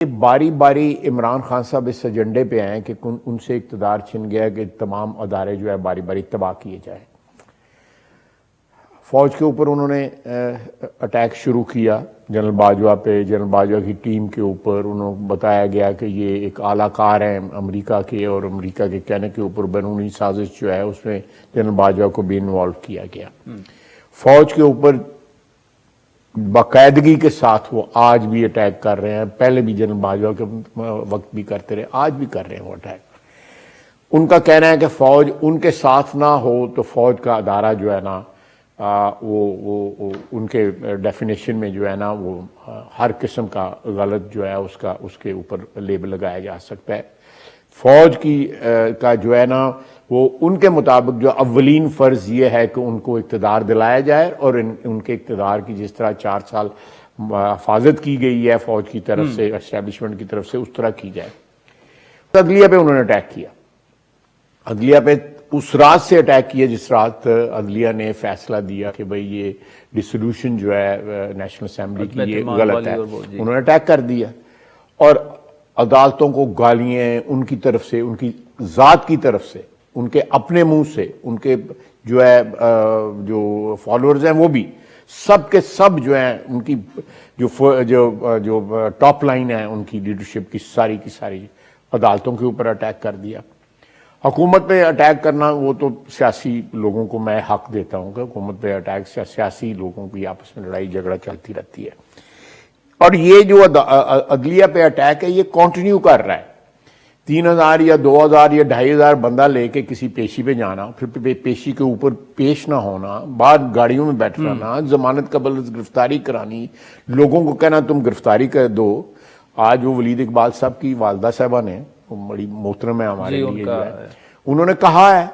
باری باری عمران خان صاحب اس ایجنڈے پہ آئے کہ ان سے اقتدار چھن گیا کہ تمام ادارے جو ہے باری باری تباہ کیے جائیں۔ فوج کے اوپر انہوں نے اٹیک شروع کیا، جنرل باجوہ پہ، جنرل باجوہ کی ٹیم کے اوپر انہوں بتایا گیا کہ یہ ایک اعلیٰ کار ہیں امریکہ کے، اور امریکہ کے کہنے کے اوپر بیرونی سازش جو ہے اس میں جنرل باجوہ کو بھی انوالو کیا گیا۔ فوج کے اوپر باقاعدگی کے ساتھ وہ آج بھی اٹیک کر رہے ہیں، پہلے بھی جنرل باجوہ کے وقت بھی کرتے رہے، آج بھی کر رہے ہیں وہ اٹیک۔ ان کا کہنا ہے کہ فوج ان کے ساتھ نہ ہو تو فوج کا ادارہ جو ہے نا وہ ان کے ڈیفینیشن میں جو ہے نا وہ ہر قسم کا غلط جو ہے اس کے اوپر لیبل لگایا جا سکتا ہے۔ فوج کا جو ہے نا وہ ان کے مطابق جو اولین فرض یہ ہے کہ ان کو اقتدار دلایا جائے، اور ان کے اقتدار کی جس طرح 4 سال حفاظت کی گئی ہے فوج کی طرف سے، اسٹیبلشمنٹ کی طرف سے، اس طرح کی جائے۔ عدلیہ پہ انہوں نے اٹیک کیا، عدلیہ پہ اس رات سے اٹیک کیا جس رات عدلیہ نے فیصلہ دیا کہ بھئی یہ ڈسولوشن جو ہے نیشنل اسمبلی کی یہ غلط ہے، انہوں نے اٹیک کر دیا، اور عدالتوں کو گالیاں ان کی طرف سے، ان کی ذات کی طرف سے، ان کے اپنے منہ سے، ان کے جو ہے جو فالوورز ہیں وہ بھی سب کے سب جو ہیں ان کی جو ٹاپ لائن ہے ان کی لیڈرشپ کی ساری عدالتوں کے اوپر اٹیک کر دیا۔ حکومت پہ اٹیک کرنا وہ تو سیاسی لوگوں کو میں حق دیتا ہوں کہ حکومت پہ اٹیک سیاسی لوگوں کی آپس میں لڑائی جھگڑا چلتی رہتی ہے، اور یہ جو عدلیہ پہ اٹیک ہے یہ کنٹینیو کر رہا ہے۔ 3000 یا 2000 یا 2500 بندہ لے کے کسی پیشی پہ جانا، پھر پیشی کے اوپر پیش نہ ہونا، بعد گاڑیوں میں بیٹھ رہنا، ضمانت قبل گرفتاری کرانی، لوگوں کو کہنا تم گرفتاری کر دو۔ آج وہ ولید اقبال صاحب کی والدہ صاحبہ نے، بڑی محترم ہے ہمارے لیے جو ہے، انہوں نے کہا ہے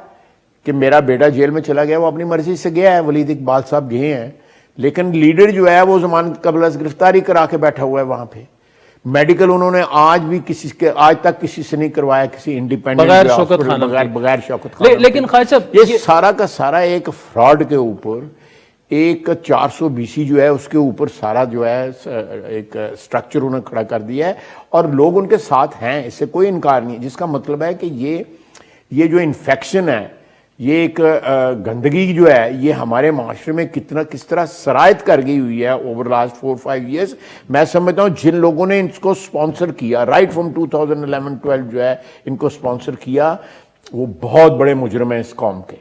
کہ میرا بیٹا جیل میں چلا گیا، وہ اپنی مرضی سے گیا ہے، ولید اقبال صاحب گئے ہیں، لیکن لیڈر جو ہے وہ ضمانت قبل از گرفتاری کرا کے بیٹھا ہوا ہے وہاں پہ۔ میڈیکل انہوں نے آج تک کسی سے نہیں کروایا، کسی انڈیپینڈنٹ بغیر شوکت خانم، لیکن خواجہ صاحب یہ سارا کا سارا ایک فراڈ کے اوپر، ایک 420 جو ہے اس کے اوپر سارا جو ہے ایک سٹرکچر انہوں نے کھڑا کر دیا ہے، اور لوگ ان کے ساتھ ہیں، اس سے کوئی انکار نہیں، جس کا مطلب ہے کہ یہ جو انفیکشن ہے، یہ ایک گندگی جو ہے یہ ہمارے معاشرے میں کس طرح سرایت کر گئی ہوئی ہے اوور لاسٹ 4-5 ایئرز۔ میں سمجھتا ہوں جن لوگوں نے ان کو سپانسر کیا، رائٹ فرام 2011-12 جو ہے ان کو سپانسر کیا، وہ بہت بڑے مجرم ہیں اس قوم کے۔